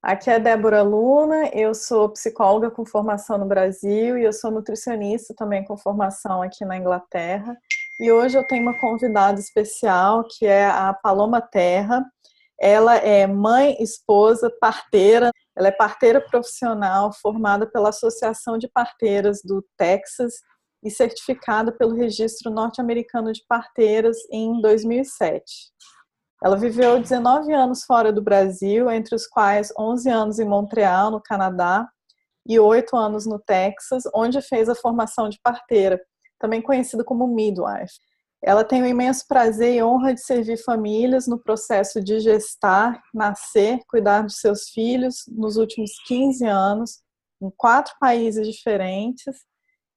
Aqui é Débora Luna, eu sou psicóloga com formação no Brasil e eu sou nutricionista também com formação aqui na Inglaterra. E hoje eu tenho uma convidada especial que é a Paloma Terra. Ela é mãe, esposa, parteira. Ela é parteira profissional formada pela Associação de Parteiras do Texas e certificada pelo Registro Norte-Americano de Parteiras em 2007. Ela viveu 19 anos fora do Brasil, entre os quais 11 anos em Montreal, no Canadá, e 8 anos no Texas, onde fez a formação de parteira, também conhecida como midwife. Ela tem o imenso prazer e honra de servir famílias no processo de gestar, nascer, cuidar de seus filhos nos últimos 15 anos, em 4 países diferentes,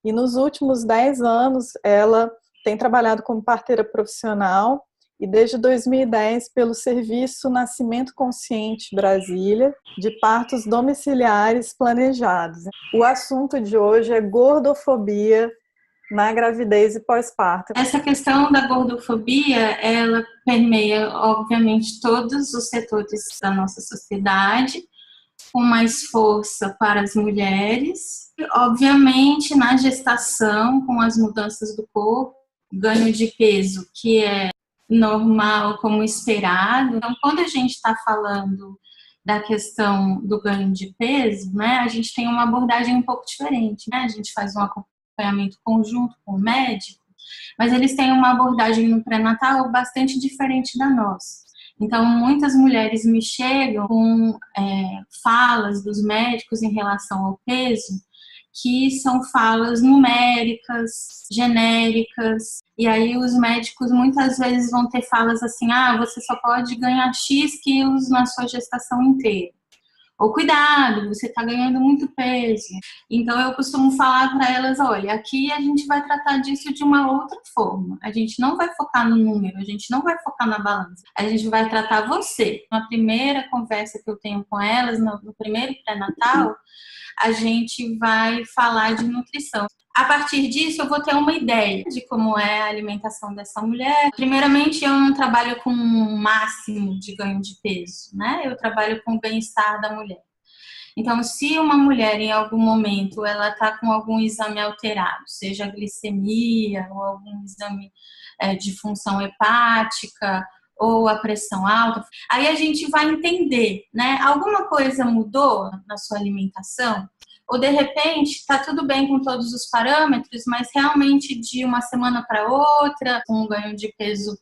e nos últimos 10 anos ela tem trabalhado como parteira profissional e desde 2010 pelo Serviço Nascimento Consciente Brasília, de partos domiciliares planejados. O assunto de hoje é gordofobia na gravidez e pós-parto. Essa questão da gordofobia, ela permeia, obviamente, todos os setores da nossa sociedade, com mais força para as mulheres. Obviamente, na gestação, com as mudanças do corpo, ganho de peso, que é normal, como esperado. Então, quando a gente está falando da questão do ganho de peso, né, a gente tem uma abordagem um pouco diferente, né? A gente faz um acompanhamento conjunto com o médico, mas eles têm uma abordagem no pré-natal bastante diferente da nossa. Então, muitas mulheres me chegam com falas dos médicos em relação ao peso, que são falas numéricas, genéricas, e aí os médicos muitas vezes vão ter falas assim, você só pode ganhar X quilos na sua gestação inteira. Ou cuidado, você está ganhando muito peso. Então eu costumo falar para elas, olha, aqui a gente vai tratar disso de uma outra forma. A gente não vai focar no número, a gente não vai focar na balança. A gente vai tratar você. Na primeira conversa que eu tenho com elas, no primeiro pré-natal, a gente vai falar de nutrição. A partir disso, eu vou ter uma ideia de como é a alimentação dessa mulher. Primeiramente, eu não trabalho com um máximo de ganho de peso, né? Eu trabalho com o bem-estar da mulher. Então, se uma mulher, em algum momento, ela está com algum exame alterado, seja a glicemia ou algum exame de função hepática ou a pressão alta, aí a gente vai entender, né? Alguma coisa mudou na sua alimentação? Ou, de repente, está tudo bem com todos os parâmetros, mas realmente de uma semana para outra, com um ganho de peso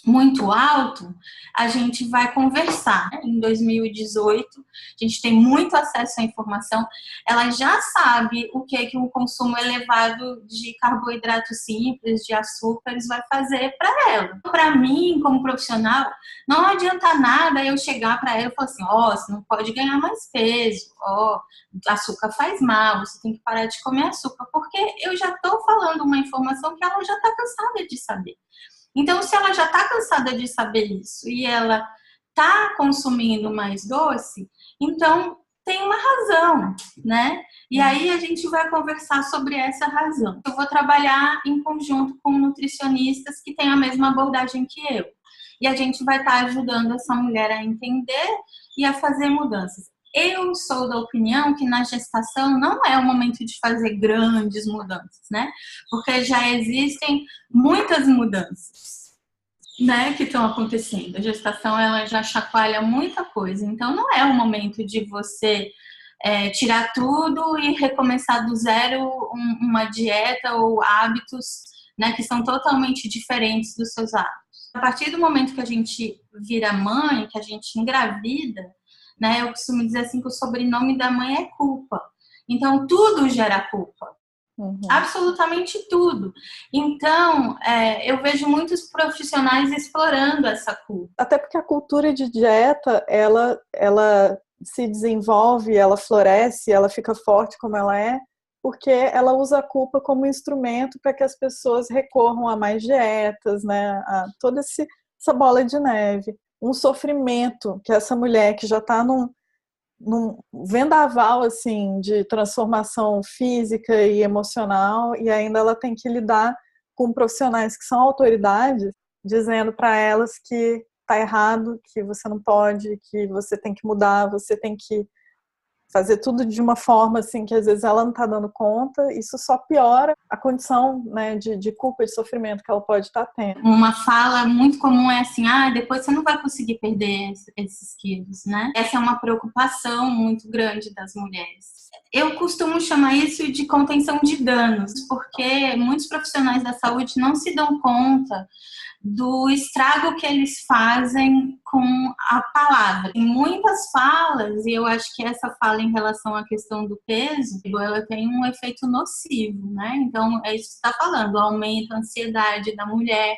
muito alto, a gente vai conversar. Em 2018, a gente tem muito acesso à informação, ela já sabe o que o consumo elevado de carboidratos simples, de açúcares, vai fazer para ela. Para mim, como profissional, não adianta nada eu chegar para ela e falar assim, você não pode ganhar mais peso, açúcar faz mal, você tem que parar de comer açúcar, porque eu já estou falando uma informação que ela já está cansada de saber. Então, se ela já está cansada de saber isso e ela está consumindo mais doce, então tem uma razão, né? E aí a gente vai conversar sobre essa razão. Eu vou trabalhar em conjunto com nutricionistas que têm a mesma abordagem que eu. E a gente vai estar ajudando essa mulher a entender e a fazer mudanças. Eu sou da opinião que na gestação não é o momento de fazer grandes mudanças, né? Porque já existem muitas mudanças, né, que estão acontecendo. A gestação, ela já chacoalha muita coisa. Então, não é o momento de você tirar tudo e recomeçar do zero uma dieta ou hábitos, né, que são totalmente diferentes dos seus hábitos. A partir do momento que a gente vira mãe, que a gente engravida, né, eu costumo dizer assim que o sobrenome da mãe é culpa. Então, tudo gera culpa. Uhum. Absolutamente tudo. Então, eu vejo muitos profissionais explorando essa culpa. Até porque a cultura de dieta, ela se desenvolve, ela floresce, ela fica forte como ela é, porque ela usa a culpa como instrumento para que as pessoas recorram a mais dietas, né? A toda essa bola de neve. Um sofrimento que essa mulher que já está num vendaval assim, de transformação física e emocional, e ainda ela tem que lidar com profissionais que são autoridades, dizendo para elas que tá errado, que você não pode, que você tem que mudar, você tem que fazer tudo de uma forma assim que às vezes ela não está dando conta, isso só piora a condição, né, de culpa e de sofrimento que ela pode estar tendo. Uma fala muito comum é assim, depois você não vai conseguir perder esses quilos, né? Essa é uma preocupação muito grande das mulheres. Eu costumo chamar isso de contenção de danos, porque muitos profissionais da saúde não se dão conta do estrago que eles fazem com a palavra. Em muitas falas, e eu acho que essa fala em relação à questão do peso, ela tem um efeito nocivo, né? Então, é isso que você está falando, aumenta a ansiedade da mulher,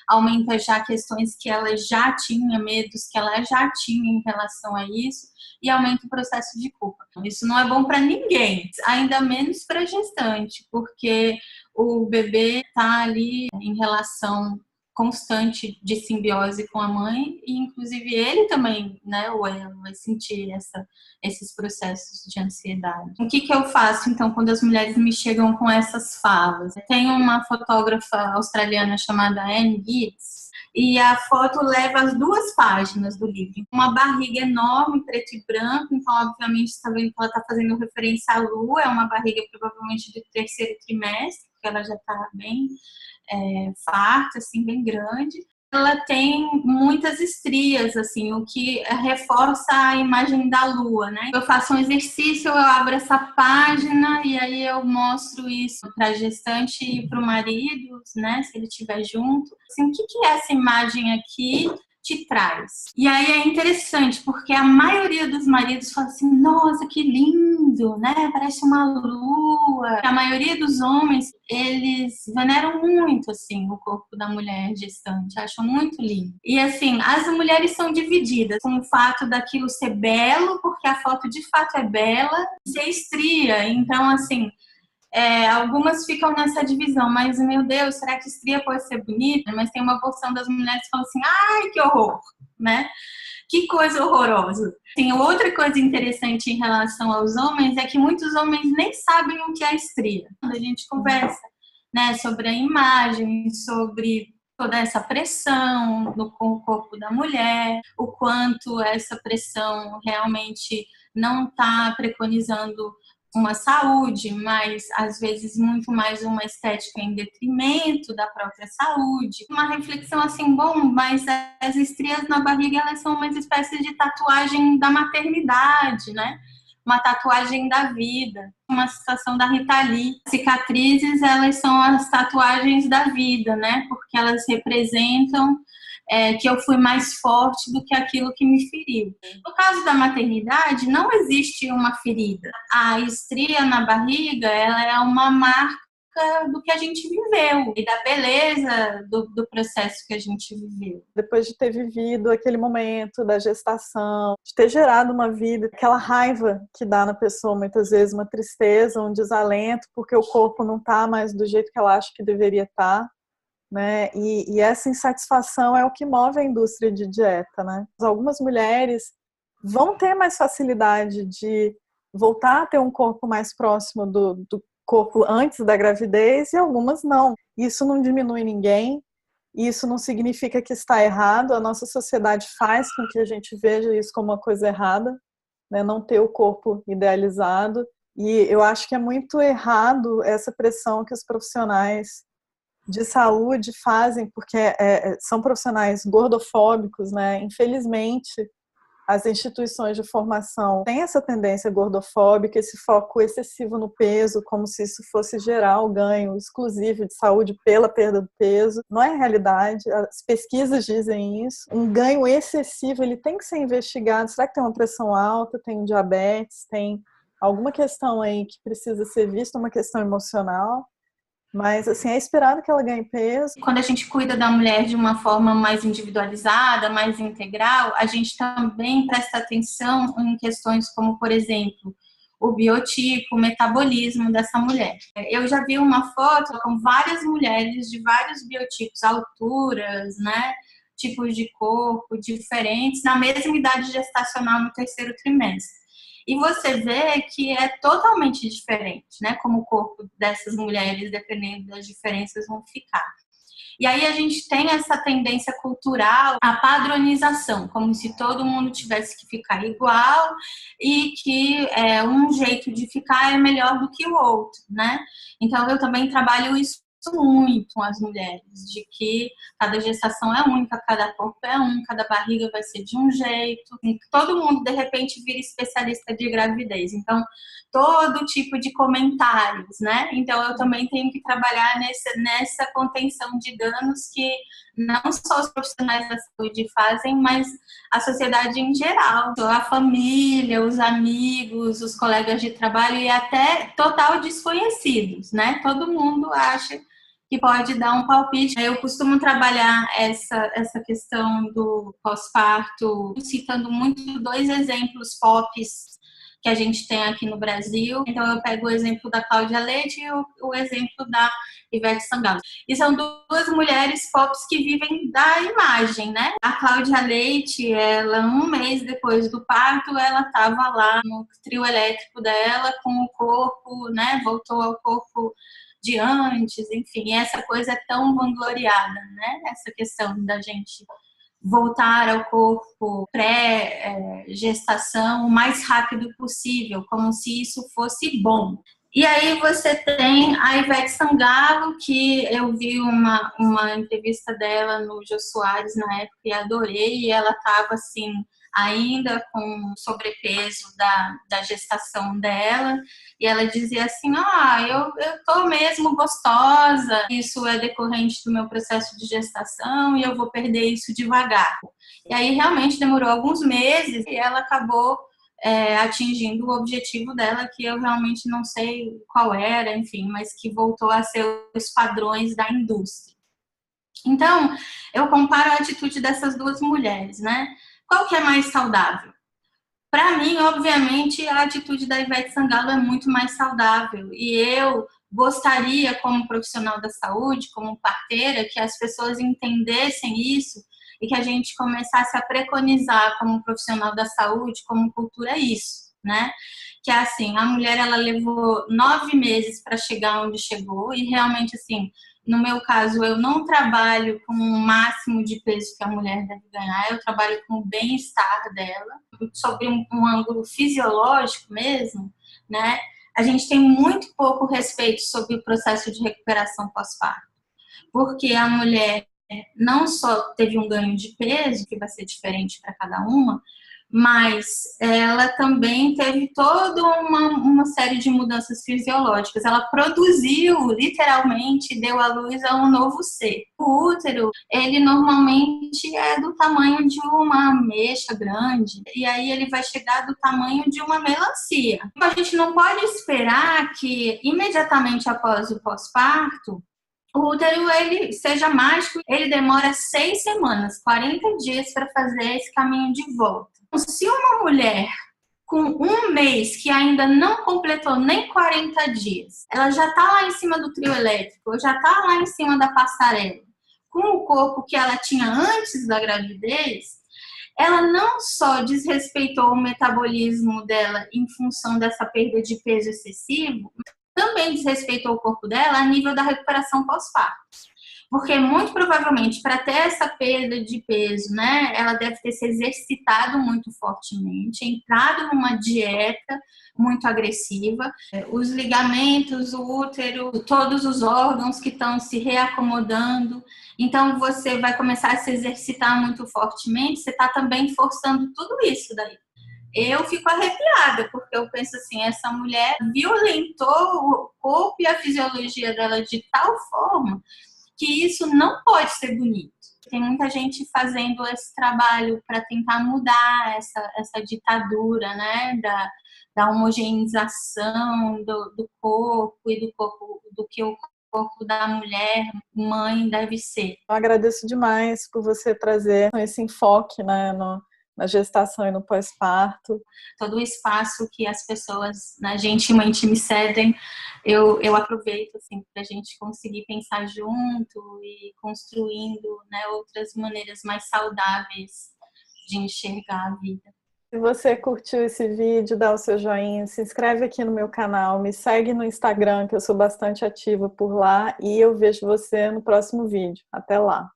aumenta já questões que ela já tinha, medos que ela já tinha em relação a isso, e aumenta o processo de culpa. Isso não é bom para ninguém, ainda menos para a gestante, porque o bebê está ali em relação constante de simbiose com a mãe, e inclusive ele também, né, ou ela vai sentir esses processos de ansiedade. O que eu faço, então, quando as mulheres me chegam com essas falas? Tem uma fotógrafa australiana chamada Anne Gibbs, e a foto leva as 2 páginas do livro. Uma barriga enorme, preto e branco, então, obviamente, está vendo que ela está fazendo referência à lua, é uma barriga provavelmente do 3º trimestre, porque ela já está bem farta, assim, bem grande. Ela tem muitas estrias, assim, o que reforça a imagem da lua, né? Eu faço um exercício, eu abro essa página e aí eu mostro isso para a gestante e para o marido, né? Se ele estiver junto. Assim, o que é essa imagem aqui te traz? E aí é interessante, porque a maioria dos maridos fala assim, nossa, que lindo, né? Parece uma lua. A maioria dos homens, eles veneram muito, assim, o corpo da mulher gestante, acham muito lindo. E, assim, as mulheres são divididas com o fato daquilo ser belo, porque a foto de fato é bela, ser estria. Então, assim, algumas ficam nessa divisão, mas, meu Deus, será que estria pode ser bonita? Mas tem uma porção das mulheres que falam assim, ai, que horror, né? Que coisa horrorosa. Tem outra coisa interessante em relação aos homens, é que muitos homens nem sabem o que é estria. Quando a gente conversa, né, sobre a imagem, sobre toda essa pressão com o corpo da mulher, o quanto essa pressão realmente não está preconizando uma saúde, mas às vezes muito mais uma estética em detrimento da própria saúde. Uma reflexão assim, bom, mas as estrias na barriga, elas são uma espécie de tatuagem da maternidade, né? Uma tatuagem da vida. Uma citação da Rita Lee. Cicatrizes, elas são as tatuagens da vida, né? Porque elas representam que eu fui mais forte do que aquilo que me feriu. No caso da maternidade, não existe uma ferida. A estria na barriga, ela é uma marca do que a gente viveu e da beleza do processo que a gente viveu. Depois de ter vivido aquele momento da gestação, de ter gerado uma vida, aquela raiva que dá na pessoa, muitas vezes uma tristeza, um desalento, porque o corpo não está mais do jeito que ela acha que deveria estar. Né? E essa insatisfação é o que move a indústria de dieta, né? Algumas mulheres vão ter mais facilidade de voltar a ter um corpo mais próximo do corpo antes da gravidez e algumas não. Isso não diminui ninguém, isso não significa que está errado, a nossa sociedade faz com que a gente veja isso como uma coisa errada, né? Não ter o corpo idealizado, e eu acho que é muito errado essa pressão que os profissionais de saúde fazem, porque são profissionais gordofóbicos, né? Infelizmente, as instituições de formação têm essa tendência gordofóbica, esse foco excessivo no peso, como se isso fosse gerar o ganho exclusivo de saúde pela perda do peso. Não é realidade, as pesquisas dizem isso. Um ganho excessivo, ele tem que ser investigado. Será que tem uma pressão alta, tem um diabetes, tem alguma questão aí que precisa ser vista, uma questão emocional? Mas, assim, é esperado que ela ganhe peso. Quando a gente cuida da mulher de uma forma mais individualizada, mais integral, a gente também presta atenção em questões como, por exemplo, o biotipo, o metabolismo dessa mulher. Eu já vi uma foto com várias mulheres de vários biotipos, alturas, né? Tipos de corpo diferentes, na mesma idade gestacional no 3º trimestre. E você vê que é totalmente diferente, né? Como o corpo dessas mulheres, dependendo das diferenças, vão ficar. E aí a gente tem essa tendência cultural, a padronização, como se todo mundo tivesse que ficar igual e que um jeito de ficar é melhor do que o outro, né? Então eu também trabalho isso muito com as mulheres, de que cada gestação é única, cada corpo é um, cada barriga vai ser de um jeito. Todo mundo, de repente, vira especialista de gravidez. Então, todo tipo de comentários, né? Então, eu também tenho que trabalhar nessa contenção de danos que não só os profissionais da saúde fazem, mas a sociedade em geral, a família, os amigos, os colegas de trabalho e até total desconhecidos, né? Todo mundo acha que pode dar um palpite. Eu costumo trabalhar essa questão do pós-parto citando muito dois exemplos pops que a gente tem aqui no Brasil. Então, eu pego o exemplo da Cláudia Leite e o exemplo da Ivete Sangalo. E são duas mulheres pops que vivem da imagem, né? A Cláudia Leite, ela, um mês depois do parto, ela estava lá no trio elétrico dela com o corpo, né? Voltou ao corpo de antes, enfim, essa coisa é tão vangloriada, né? Essa questão da gente voltar ao corpo pré-gestação o mais rápido possível, como se isso fosse bom. E aí você tem a Ivete Sangalo, que eu vi uma entrevista dela no Jô Soares na época e adorei, e ela estava assim, ainda com sobrepeso da gestação dela, e ela dizia assim, eu tô mesmo gostosa, isso é decorrente do meu processo de gestação e eu vou perder isso devagar. E aí realmente demorou alguns meses e ela acabou atingindo o objetivo dela, que eu realmente não sei qual era, enfim, mas que voltou a ser os padrões da indústria. Então, eu comparo a atitude dessas duas mulheres, né? Qual que é mais saudável? Para mim, obviamente, a atitude da Ivete Sangalo é muito mais saudável. E eu gostaria, como profissional da saúde, como parteira, que as pessoas entendessem isso e que a gente começasse a preconizar como profissional da saúde, como cultura, isso, né? Que é assim, a mulher, ela levou 9 meses para chegar onde chegou e realmente, assim, no meu caso, eu não trabalho com o máximo de peso que a mulher deve ganhar, eu trabalho com o bem-estar dela, sobre um ângulo fisiológico mesmo, né? A gente tem muito pouco respeito sobre o processo de recuperação pós-parto, porque a mulher não só teve um ganho de peso, que vai ser diferente para cada uma, mas ela também teve toda uma série de mudanças fisiológicas. Ela produziu, literalmente, deu à luz a um novo ser. O útero, ele normalmente é do tamanho de uma ameixa grande, e aí ele vai chegar do tamanho de uma melancia. A gente não pode esperar que, imediatamente após o pós-parto, o útero, ele seja mágico, ele demora 6 semanas, 40 dias para fazer esse caminho de volta. Se uma mulher com um mês que ainda não completou nem 40 dias, ela já está lá em cima do trio elétrico, já está lá em cima da passarela, com o corpo que ela tinha antes da gravidez, ela não só desrespeitou o metabolismo dela em função dessa perda de peso excessivo, também desrespeitou o corpo dela a nível da recuperação pós-parto. Porque muito provavelmente para ter essa perda de peso, né, ela deve ter se exercitado muito fortemente, entrado numa dieta muito agressiva, os ligamentos, o útero, todos os órgãos que estão se reacomodando. Então você vai começar a se exercitar muito fortemente, você está também forçando tudo isso daí. Eu fico arrepiada, porque eu penso assim, essa mulher violentou o corpo e a fisiologia dela de tal forma que isso não pode ser bonito. Tem muita gente fazendo esse trabalho para tentar mudar essa ditadura, né, da homogeneização do corpo e do corpo do que o corpo da mulher, mãe, deve ser. Eu agradeço demais por você trazer esse enfoque, né, na gestação e no pós-parto. Todo o espaço que as pessoas, né, gentilmente me cedem, eu aproveito assim, para a gente conseguir pensar junto e construindo, né, outras maneiras mais saudáveis de enxergar a vida. Se você curtiu esse vídeo, dá o seu joinha, se inscreve aqui no meu canal, me segue no Instagram, que eu sou bastante ativa por lá, e eu vejo você no próximo vídeo. Até lá!